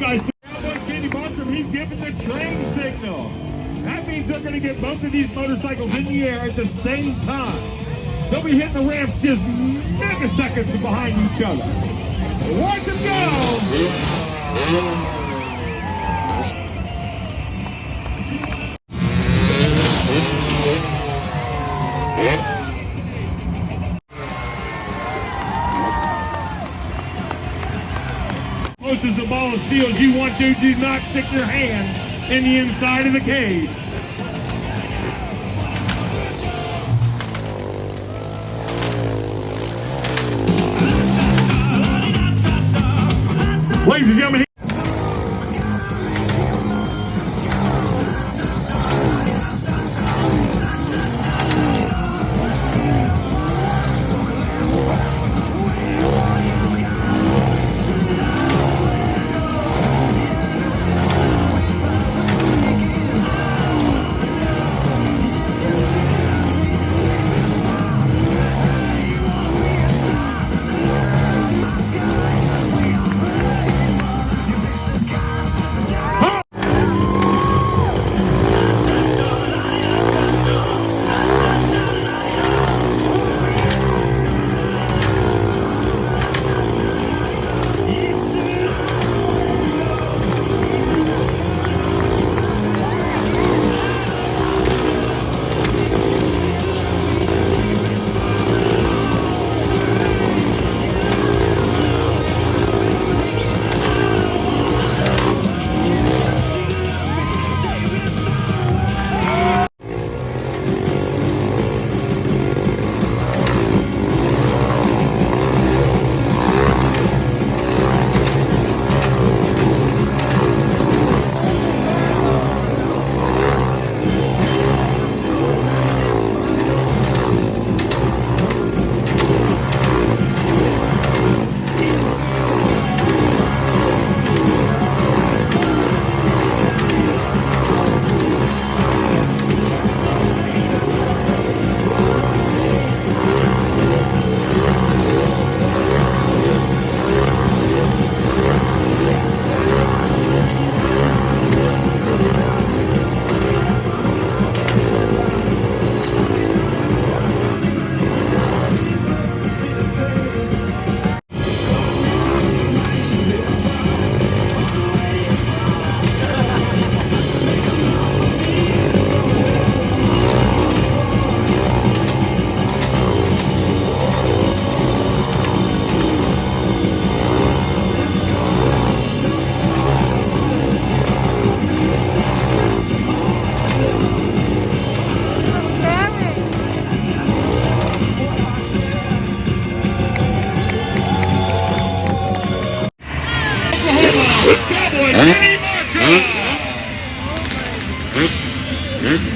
nice. Cowboy Kenny Bartram, he's giving the train signal. That means they're going to get both of these motorcycles in the air at the same time. They'll be hitting the ramps just megaseconds behind each other. Watch them go! Close as the ball of steel as you want to, do not stick your hand in the inside of the cage. Ladies and gentlemen,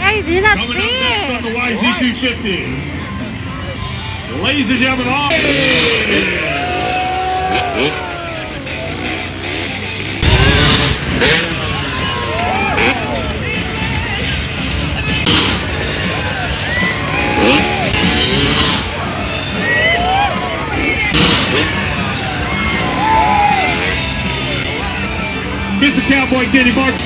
I did not coming see up next it. on the YZ250. Ladies and gentlemen, all... It's a Cowboy Kenny Bartram.